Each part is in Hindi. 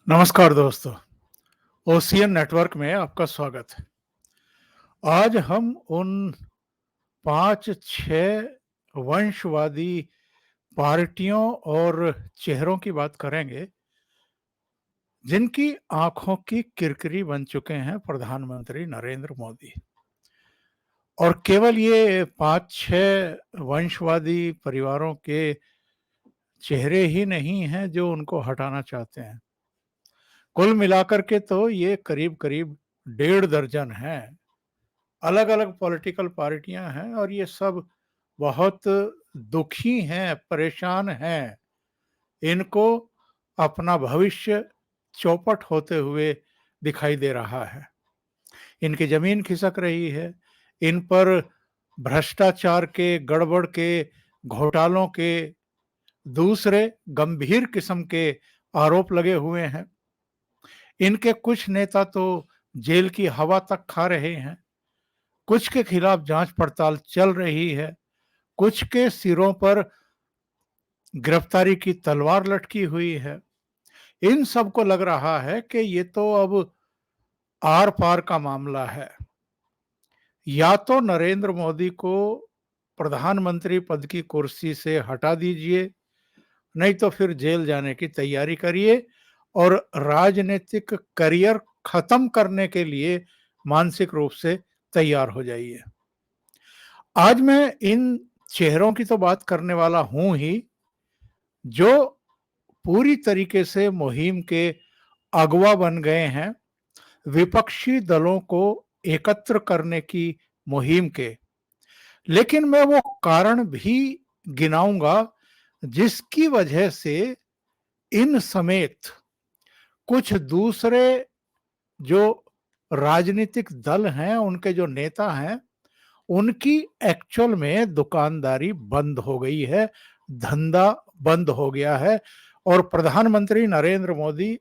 नमस्कार दोस्तों, ओशियन नेटवर्क में आपका स्वागत है। आज हम उन 5-6 वंशवादी पार्टियों और चेहरों की बात करेंगे, जिनकी आंखों की किरकिरी बन चुके हैं प्रधानमंत्री नरेंद्र मोदी। और केवल ये 5-6 वंशवादी परिवारों के चेहरे ही नहीं हैं जो उनको हटाना चाहते हैं। कुल मिलाकर के तो ये करीब-करीब 1.5 दर्जन हैं। अलग-अलग पॉलिटिकल पार्टियां हैं और ये सब बहुत दुखी हैं, परेशान हैं। इनको अपना भविष्य चौपट होते हुए दिखाई दे रहा है। इनकी जमीन खिसक रही है। इन पर भ्रष्टाचार के, गड़बड़ के, घोटालों के दूसरे गंभीर किस्म के आरोप लगे हुए हैं। इनके कुछ नेता तो जेल की हवा तक खा रहे हैं। कुछ के खिलाफ जांच पड़ताल चल रही है, कुछ के सिरों पर गिरफ्तारी की तलवार लटकी हुई है। इन सबको लग रहा है कि ये तो अब आर पार का मामला है। या तो नरेंद्र मोदी को प्रधानमंत्री पद की कुर्सी से हटा दीजिए, नहीं तो फिर जेल जाने की तैयारी करिए और राजनीतिक करियर खत्म करने के लिए मानसिक रूप से तैयार हो जाइए। आज मैं इन चेहरों की तो बात करने वाला हूं ही, जो पूरी तरीके से मुहिम के अगवा बन गए हैं, विपक्षी दलों को एकत्र करने की मुहिम के। लेकिन मैं वो कारण भी गिनाऊंगा जिसकी वजह से इन समेत कुछ दूसरे जो राजनीतिक दल हैं, उनके जो नेता हैं, उनकी एक्चुअल में दुकानदारी बंद हो गई है, धंधा बंद हो गया है और प्रधानमंत्री नरेंद्र मोदी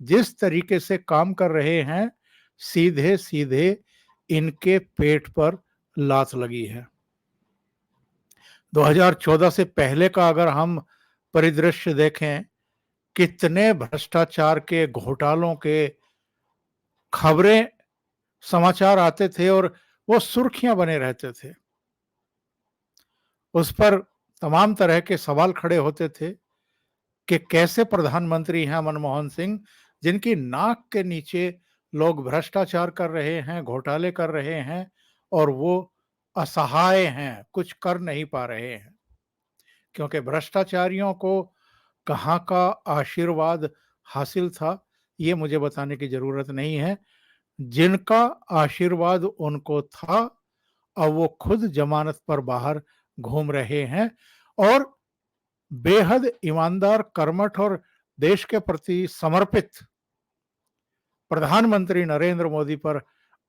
जिस तरीके से काम कर रहे हैं, सीधे सीधे इनके पेट पर लात लगी है। 2014 से पहले का अगर हम परिदृश्य देखें, कितने भ्रष्टाचार के, घोटालों के खबरें समाचार आते थे और वो सुर्खियां बने रहते थे। उस पर तमाम तरह के सवाल खड़े होते थे कि कैसे प्रधानमंत्री हैं मनमोहन सिंह, जिनकी नाक के नीचे लोग भ्रष्टाचार कर रहे हैं, घोटाले कर रहे हैं और वो असहाय हैं, कुछ कर नहीं पा रहे हैं। क्योंकि भ्रष्टाचारियों को कहाँ का आशीर्वाद हासिल था, ये मुझे बताने की ज़रूरत नहीं है। जिनका आशीर्वाद उनको था, अब वो खुद जमानत पर बाहर घूम रहे हैं और बेहद ईमानदार, कर्मठ और देश के प्रति समर्पित प्रधानमंत्री नरेंद्र मोदी पर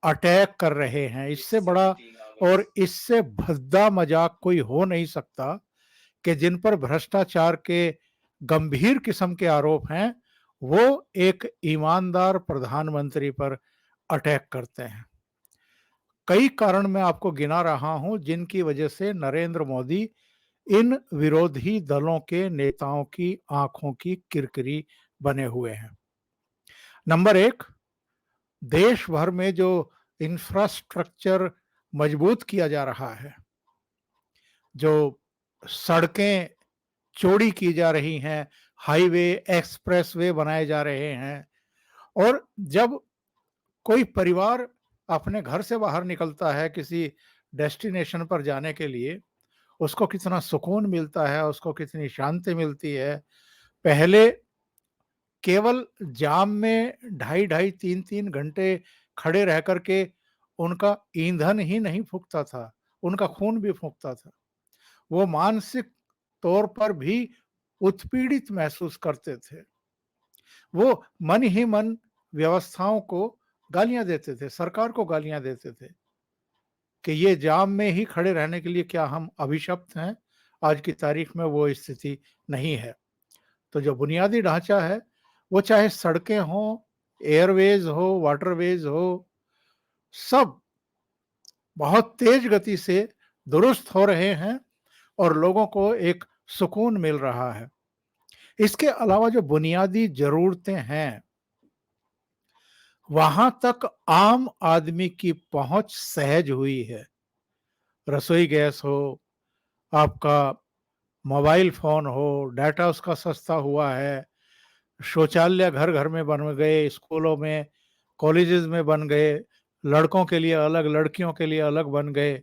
अटैक कर रहे हैं। इससे बड़ा और इससे भद्दा मजाक कोई हो नहीं सकता कि जिन पर भ्रष्टाचार के गंभीर किस्म के आरोप हैं, वो एक ईमानदार प्रधानमंत्री पर अटैक करते हैं। कई कारण मैं आपको गिना रहा हूं जिनकी वजह से नरेंद्र मोदी इन विरोधी दलों के नेताओं की आंखों की किरकिरी बने हुए हैं। नंबर एक, देश भर में जो इंफ्रास्ट्रक्चर मजबूत किया जा रहा है, जो सड़कें चौड़ी की जा रही हैं, हाईवे, एक्सप्रेसवे बनाए जा रहे हैं और जब कोई परिवार अपने घर से बाहर निकलता है किसी डेस्टिनेशन पर जाने के लिए, उसको कितना सुकून मिलता है, उसको कितनी शांति मिलती है। पहले केवल जाम में ढाई-ढाई 3-3 घंटे खड़े रह कर के उनका ईंधन ही नहीं फूकता था, उनका खून भी फूकता था। वो मानसिक तौर पर भी उत्पीड़ित महसूस करते थे। वो मन ही मन व्यवस्थाओं को गालियाँ देते थे, सरकार को गालियाँ देते थे कि ये जाम में ही खड़े रहने के लिए क्या हम अभिशप्त हैं? आज की तारीख में वो स्थिति नहीं है। तो जो बुनियादी ढाँचा है, वो चाहे सड़कें हों, एयरवेज़ हो, वाटरवेज़ हो, सब बहुत तेज़ गति से दुरुस्त हो रहे हैं और लोगों को एक सुकून मिल रहा है। इसके अलावा जो बुनियादी ज़रूरतें हैं, वहाँ तक आम आदमी की पहुँच सहज हुई है। रसोई गैस हो, आपका मोबाइल फ़ोन हो, डाटा उसका सस्ता हुआ है, शौचालय घर-घर में बन गए, स्कूलों में, कॉलेजेस में बन गए, लड़कों के लिए अलग, लड़कियों के लिए अलग बन गए।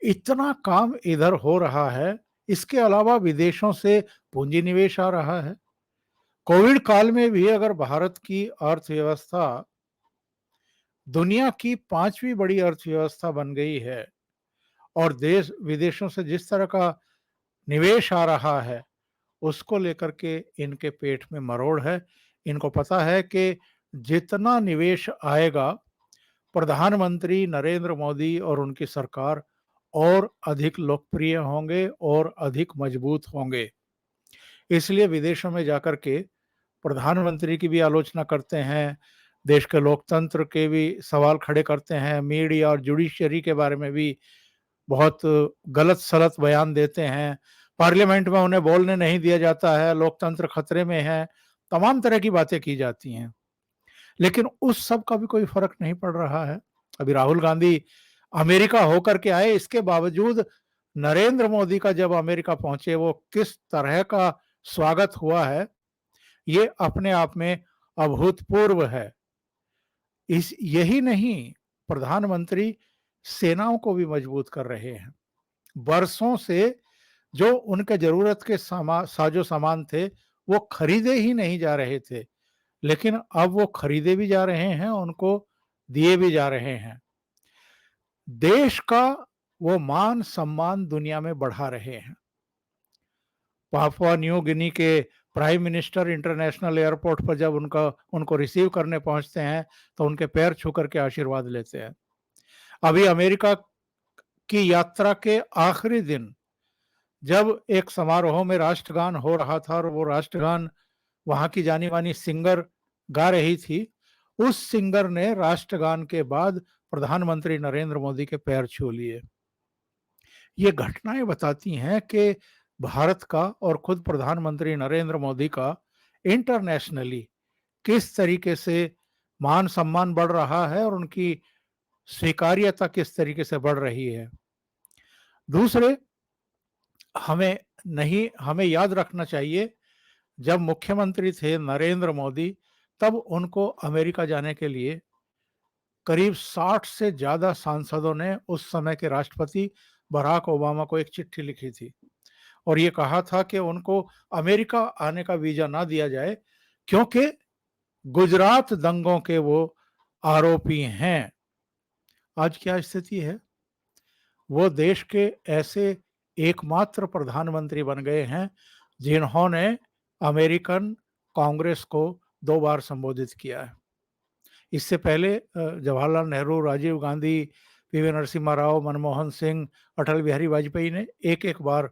इतना काम इधर हो रहा है, इसके अलावा विदेशों से पूंजी निवेश आ रहा है। कोविड काल में भी अगर भारत की अर्थव्यवस्था दुनिया की 5वीं बड़ी अर्थव्यवस्था बन गई है और देश विदेशों से जिस तरह का निवेश आ रहा है, उसको लेकर के इनके पेट में मरोड़ है। इनको पता है कि जितना निवेश आएगा, प्रधानमंत्री नरेंद्र मोदी और उनकी सरकार और अधिक लोकप्रिय होंगे और अधिक मजबूत होंगे। इसलिए विदेशों में जाकर के प्रधानमंत्री की भी आलोचना करते हैं, देश के लोकतंत्र के भी सवाल खड़े करते हैं, मीडिया और जुडिशरी के बारे में भी बहुत गलत-सलत बयान देते हैं। पार्लियामेंट में उन्हें बोलने नहीं दिया जाता है, लोकतंत्र खतरे में है, तमाम तरह की बातें की जाती हैं। लेकिन उस सब का भी कोई फ़र्क नहीं पड़ रहा है। अभी राहुल गांधी अमेरिका होकर के आए, इसके बावजूद नरेंद्र मोदी का जब अमेरिका पहुँचे, वो किस तरह का स्वागत हुआ है, ये अपने आप में अभूतपूर्व है। इस यही नहीं, प्रधानमंत्री सेनाओं को भी मजबूत कर रहे हैं। बरसों से जो उनके ज़रूरत के साज़ो-सामान थे, वो खरीदे ही नहीं जा रहे थे, लेकिन अब वो खरीदे भी जा रहे हैं, उनको दिए भी जा रहे हैं। देश का वो मान-सम्मान दुनिया में बढ़ा रहे हैं। पापुआ न्यू गिनी के प्राइम मिनिस्टर इंटरनेशनल एयरपोर्ट पर जब उनको रिसीव करने पहुंचते हैं, तो उनके पैर छू करके आशीर्वाद लेते हैं। अभी अमेरिका की यात्रा के आखिरी दिन जब एक समारोह में राष्ट्रगान हो रहा था और वो राष्ट्रगान वहाँ की जानी-मानी सिंगर गा रही थी, उस सिंगर ने राष्ट्रगान के बाद प्रधानमंत्री नरेंद्र मोदी के पैर छू लिए। ये घटनाएँ बताती हैं कि भारत का और खुद प्रधानमंत्री नरेंद्र मोदी का इंटरनेशनली किस तरीके से मान-सम्मान बढ़ रहा है और उनकी स्वीकार्यता किस तरीके से बढ़ रही है। दूसरे, हमें याद रखना चाहिए, जब मुख्यमंत्री थे नरेंद्र मोदी, तब उनको अमेरिका जाने के लिए करीब 60 से ज़्यादा सांसदों ने उस समय के राष्ट्रपति बराक ओबामा को एक चिट्ठी लिखी थी और ये कहा था कि उनको अमेरिका आने का वीज़ा ना दिया जाए, क्योंकि गुजरात दंगों के वो आरोपी हैं। आज क्या स्थिति है? वो देश के ऐसे एकमात्र प्रधानमंत्री बन गए हैं जिन्होंने अमेरिकन कांग्रेस को 2 बार संबोधित किया है। इससे पहले जवाहरलाल नेहरू, राजीव गांधी, पीवी नरसिम्हा राव, मनमोहन सिंह, अटल बिहारी वाजपेयी ने एक-एक बार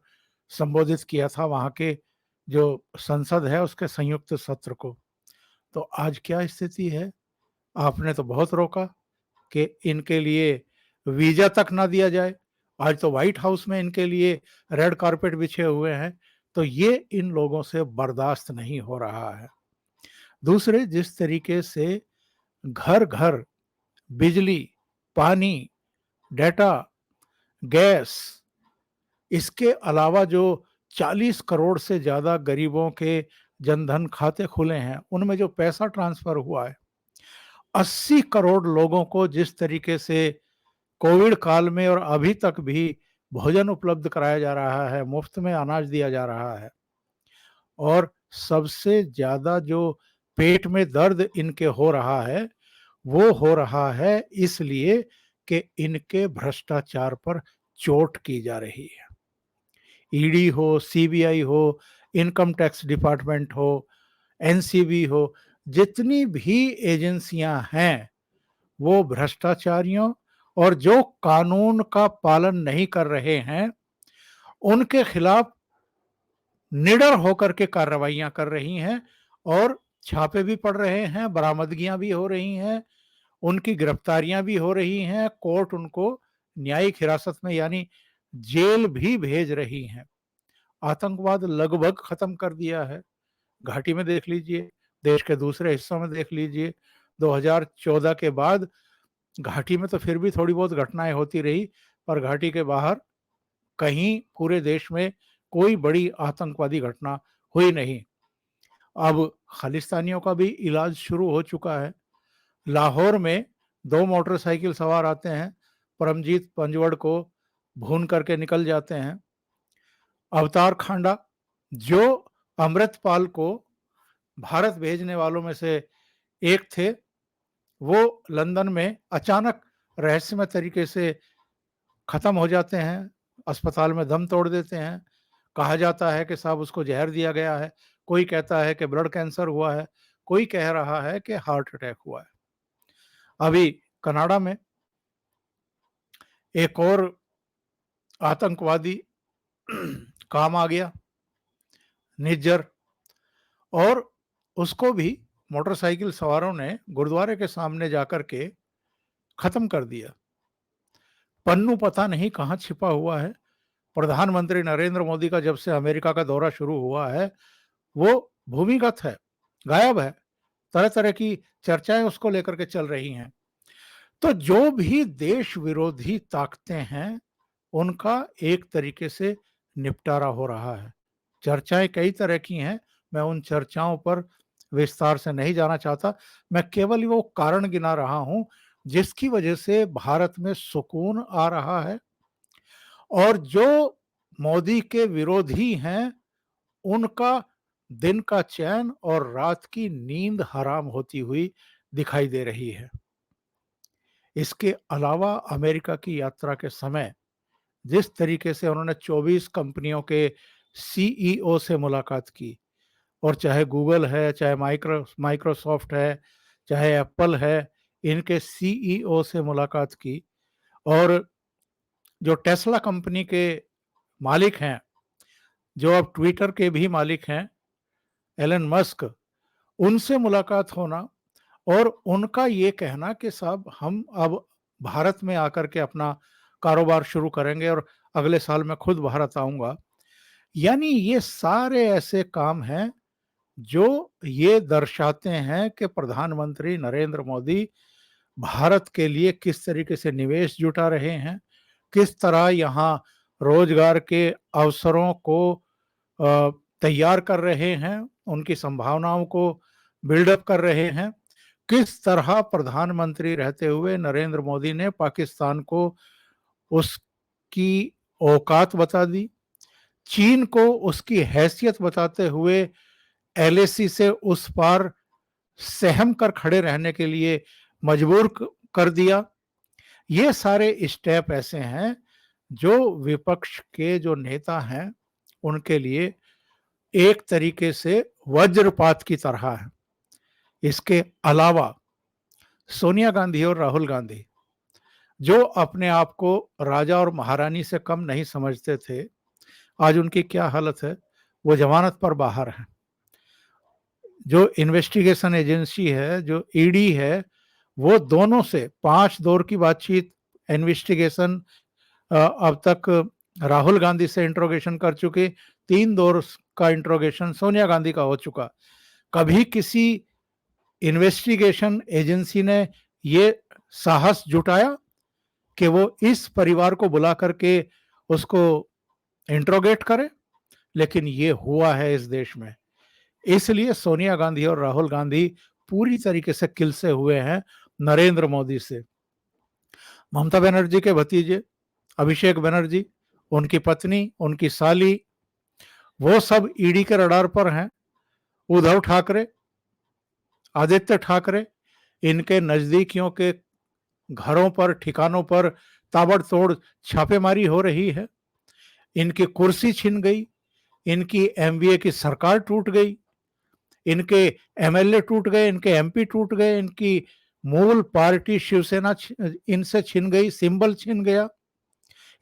संबोधित किया था वहाँ के जो संसद है उसके संयुक्त सत्र को। तो आज क्या स्थिति है? आपने तो बहुत रोका कि इनके लिए वीज़ा तक ना दिया जाए। आज तो व्हाइट हाउस में इनके लिए रेड कारपेट बिछे हुए हैं। तो ये इन लोगों से बर्दाश्त नहीं हो रहा है। दूसरे, जिस तरीके से घर-घर बिजली, पानी, डाटा, गैस, इसके अलावा जो 40 करोड़ से ज़्यादा गरीबों के जनधन खाते खुले हैं, उनमें जो पैसा ट्रांसफ़र हुआ है, 80 करोड़ लोगों को जिस तरीके से कोविड काल में और अभी तक भी भोजन उपलब्ध कराया जा रहा है, मुफ्त में अनाज दिया जा रहा है और सबसे ज़्यादा जो पेट में दर्द इनके हो रहा है, वो हो रहा है इसलिए कि इनके भ्रष्टाचार पर चोट की जा रही है। ईडी हो, सीबीआई हो, इनकम टैक्स डिपार्टमेंट हो, एनसीबी हो, जितनी भी एजेंसियां हैं, वो भ्रष्टाचारियों और जो कानून का पालन नहीं कर रहे हैं, उनके खिलाफ निडर होकर के कार्रवाइयां कर रही हैं और छापे भी पड़ रहे हैं, बरामदगियां भी हो रही हैं, उनकी गिरफ्तारियां भी हो रही हैं, कोर्ट उनको न्यायिक हिरासत में यानी जेल भी भेज रही हैं। आतंकवाद लगभग खत्म कर दिया है। घाटी में देख लीजिए, देश के दूसरे हिस्सों में देख लीजिए, 2014 के बाद घाटी में तो फिर भी थोड़ी बहुत घटनाएं होती रही, पर घाटी के बाहर कहीं पूरे देश में कोई बड़ी आतंकवादी घटना हुई नहीं। अब खालिस्तानियों का भी इलाज शुरू हो चुका है। लाहौर में 2 मोटरसाइकिल सवार आते हैं, परमजीत पंजवड़ को भून करके निकल जाते हैं। अवतार खांडा, जो अमृतपाल को भारत भेजने वालों में से एक थे, वो लंदन में अचानक रहस्यमय तरीके से खत्म हो जाते हैं, अस्पताल में दम तोड़ देते हैं। कहा जाता है कि साहब उसको जहर दिया गया है, कोई कहता है कि ब्लड कैंसर हुआ है, कोई कह रहा है कि हार्ट अटैक हुआ है। अभी कनाडा में एक और आतंकवादी काम आ गया, निज्जर, और उसको भी मोटरसाइकिल सवारों ने गुरुद्वारे के सामने जाकर के खत्म कर दिया। पन्नू पता नहीं कहाँ छिपा हुआ है। प्रधानमंत्री नरेंद्र मोदी का जब से अमेरिका का दौरा शुरू हुआ है, वो भूमिगत है, गायब है। तरह तरह की चर्चाएं उसको लेकर के चल रही हैं। तो जो भी देश विरोधी ताकतें हैं, उनका एक तरीके से निपटारा हो रहा है। चर्चाएं कई तरह की हैं, मैं उन चर्चाओं पर विस्तार से नहीं जाना चाहता। मैं केवल वो कारण गिना रहा हूं जिसकी वजह से भारत में सुकून आ रहा है, और जो मोदी के विरोधी हैं, उनका दिन का चैन और रात की नींद हराम होती हुई दिखाई दे रही है। इसके अलावा अमेरिका की यात्रा के समय जिस तरीके से उन्होंने 24 कंपनियों के सीईओ से मुलाकात की, और चाहे गूगल है, चाहे माइक्रोसॉफ्ट है, चाहे एप्पल है, इनके सीईओ से मुलाकात की, और जो टेस्ला कंपनी के मालिक हैं, जो अब ट्विटर के भी मालिक हैं, एलन मस्क, उनसे मुलाकात होना, और उनका ये कहना कि साहब हम अब भारत में आकर के अपना कारोबार शुरू करेंगे और अगले साल मैं खुद भारत आऊंगा। यानी ये सारे ऐसे काम हैं जो ये दर्शाते हैं कि प्रधानमंत्री नरेंद्र मोदी भारत के लिए किस तरीके से निवेश जुटा रहे हैं, किस तरह यहाँ रोजगार के अवसरों को तैयार कर रहे हैं, उनकी संभावनाओं को बिल्डअप कर रहे हैं। किस तरह प्रधानमंत्री रहते हुए नरेंद्र मोदी ने पाकिस्तान को उसकी औकात बता दी, चीन को उसकी हैसियत बताते हुए एलएसी से उस पार सहम कर खड़े रहने के लिए मजबूर कर दिया। ये सारे स्टेप ऐसे हैं जो विपक्ष के जो नेता हैं उनके लिए एक तरीके से वज्रपात की तरह है। इसके अलावा सोनिया गांधी और राहुल गांधी, जो अपने आप को राजा और महारानी से कम नहीं समझते थे, आज उनकी क्या हालत है। वो जमानत पर बाहर हैं। जो इन्वेस्टिगेशन एजेंसी है, जो ईडी है, वो दोनों से 5 दौर की बातचीत इन्वेस्टिगेशन अब तक राहुल गांधी से इंट्रोगेशन कर चुके, 3 दौर का इंट्रोगेशन सोनिया गांधी का हो चुका। कभी किसी इन्वेस्टिगेशन एजेंसी ने ये साहस जुटाया कि वो इस परिवार को बुला करके उसको इंट्रोगेट करे? लेकिन ये हुआ है इस देश में। इसलिए सोनिया गांधी और राहुल गांधी पूरी तरीके से किलसे हुए हैं नरेंद्र मोदी से। ममता बनर्जी के भतीजे अभिषेक बनर्जी, उनकी पत्नी, उनकी साली, वो सब ईडी के रडार पर हैं। उद्धव ठाकरे, आदित्य ठाकरे, इनके नजदीकियों के घरों पर, ठिकानों पर ताबड़तोड़ छापेमारी हो रही है। इनकी कुर्सी छिन गई, इनकी एमवीए की सरकार टूट गई, इनके एमएलए टूट गए, इनके एमपी टूट गए, इनकी मूल पार्टी शिवसेना इनसे छिन गई, सिंबल छिन गया।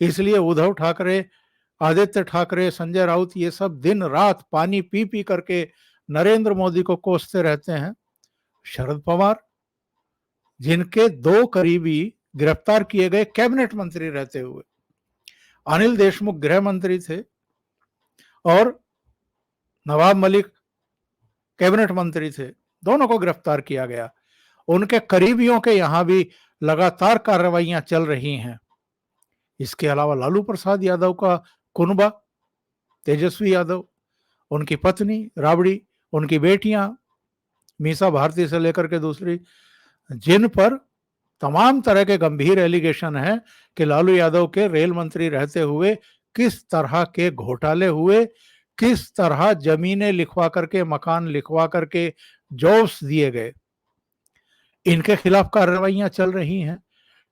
इसलिए उद्धव ठाकरे, आदित्य ठाकरे, संजय राउत, ये सब दिन रात पानी पी पी करके नरेंद्र मोदी को कोसते रहते हैं। शरद पवार, जिनके 2 करीबी गिरफ्तार किए गए कैबिनेट मंत्री रहते हुए, अनिल देशमुख गृह मंत्री थे, और नवाब मलिक कैबिनेट मंत्री थे, दोनों को गिरफ्तार किया गया। उनके करीबियों के यहां भी लगातार कार्रवाइयां चल रही हैं। इसके अलावा लालू प्रसाद यादव का कुनबा, तेजस्वी यादव, उनकी पत्नी राबड़ी, उनकी बेटियां मीसा भारती से लेकर के दूसरी, जिन पर तमाम तरह के गंभीर एलिगेशन है कि लालू यादव के रेल मंत्री रहते हुए किस तरह के घोटाले हुए, किस तरह जमीनें लिखवा करके, मकान लिखवा करके जॉब्स दिए गए, इनके खिलाफ कार्रवाइयां चल रही हैं।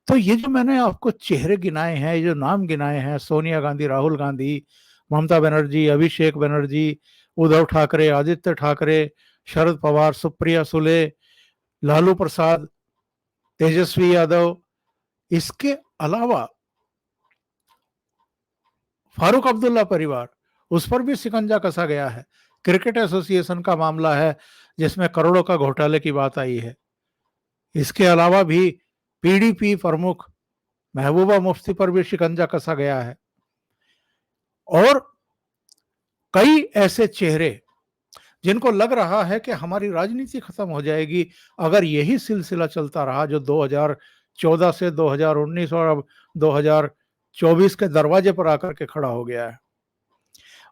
तो ये जो मैंने आपको चेहरे गिनाए हैं, ये जो नाम गिनाए हैं, सोनिया गांधी, राहुल गांधी, ममता बनर्जी, अभिषेक बनर्जी, उद्धव ठाकरे, आदित्य ठाकरे, शरद पवार, सुप्रिया सुले, लालू प्रसाद, तेजस्वी यादव, इसके अलावा फारूक अब्दुल्ला परिवार, उस पर भी शिकंजा कसा गया है। क्रिकेट एसोसिएशन का मामला है जिसमें करोड़ों का घोटाले की बात आई है। इसके अलावा भी पीडीपी प्रमुख महबूबा मुफ्ती पर भी शिकंजा कसा गया है और कई ऐसे चेहरे जिनको लग रहा है कि हमारी राजनीति खत्म हो जाएगी अगर यही सिलसिला चलता रहा जो 2014 से 2019 और अब 2024 के दरवाजे पर आकर के खड़ा हो गया है।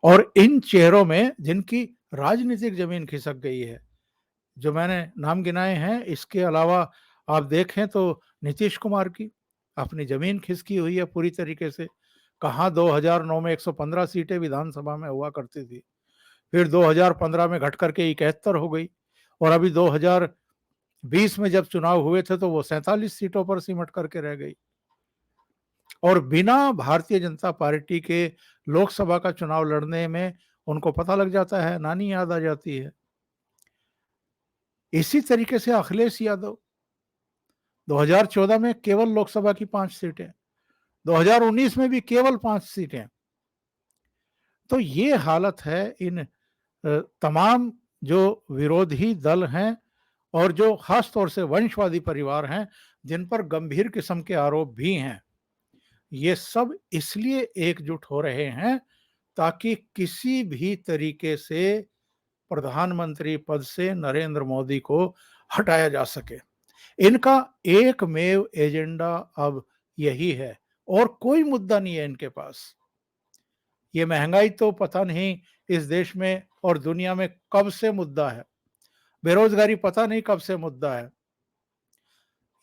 और इन चेहरों में जिनकी राजनीतिक जमीन खिसक गई है, जो मैंने नाम गिनाए हैं, इसके अलावा आप देखें तो नीतीश कुमार की अपनी जमीन खिसकी हुई है पूरी तरीके से। कहाँ 2009 में 115 सीटें विधानसभा में हुआ करती थी, फिर 2015 में घट करके 71 हो गई और अभी 2020 में जब चुनाव हुए थे तो वो 47 सीटों पर सिमट करके रह गई। और बिना भारतीय जनता पार्टी के लोकसभा का चुनाव लड़ने में उनको पता लग जाता है, नानी याद आ जाती है। इसी तरीके से अखिलेश यादव 2014 में केवल लोकसभा की 5 सीटें, 2019 में भी केवल 5 सीटें। तो ये हालत है इन तमाम जो विरोधी दल हैं और जो खास तौर से वंशवादी परिवार हैं जिन पर गंभीर किस्म के आरोप भी हैं। ये सब इसलिए एकजुट हो रहे हैं ताकि किसी भी तरीके से प्रधानमंत्री पद से नरेंद्र मोदी को हटाया जा सके। इनका एकमेव एजेंडा अब यही है और कोई मुद्दा नहीं है इनके पास। ये महंगाई तो पता नहीं इस देश में और दुनिया में कब से मुद्दा है, बेरोजगारी पता नहीं कब से मुद्दा है।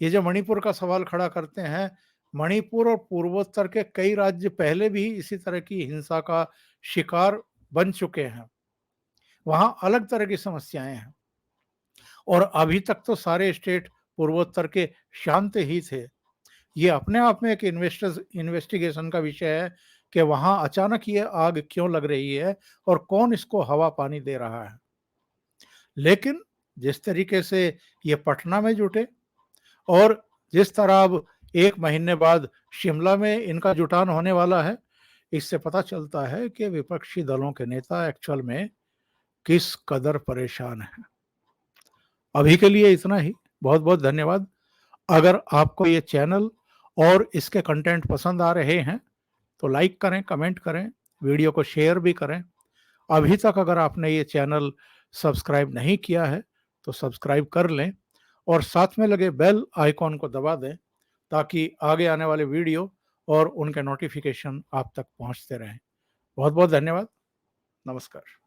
ये जो मणिपुर का सवाल खड़ा करते हैं, मणिपुर और पूर्वोत्तर के कई राज्य पहले भी इसी तरह की हिंसा का शिकार बन चुके हैं। वहां अलग तरह की समस्याएं हैं और अभी तक तो सारे स्टेट पूर्वोत्तर के शांत ही थे। ये अपने आप में एक इन्वेस्टिगेशन का विषय है कि वहां अचानक ये आग क्यों लग रही है और कौन इसको हवा पानी दे रहा है। लेकिन जिस तरीके से ये पटना में जुटे और जिस तरह अब 1 महीने बाद शिमला में इनका जुटान होने वाला है, इससे पता चलता है कि विपक्षी दलों के नेता एक्चुअल में किस कदर परेशान हैं। अभी के लिए इतना ही। बहुत बहुत धन्यवाद। अगर आपको ये चैनल और इसके कंटेंट पसंद आ रहे हैं तो लाइक करें, कमेंट करें, वीडियो को शेयर भी करें। अभी तक अगर आपने ये चैनल सब्सक्राइब नहीं किया है तो सब्सक्राइब कर लें और साथ में लगे बेल आइकॉन को दबा दें ताकि आगे आने वाले वीडियो और उनके नोटिफिकेशन आप तक पहुंचते रहें। बहुत बहुत धन्यवाद। नमस्कार।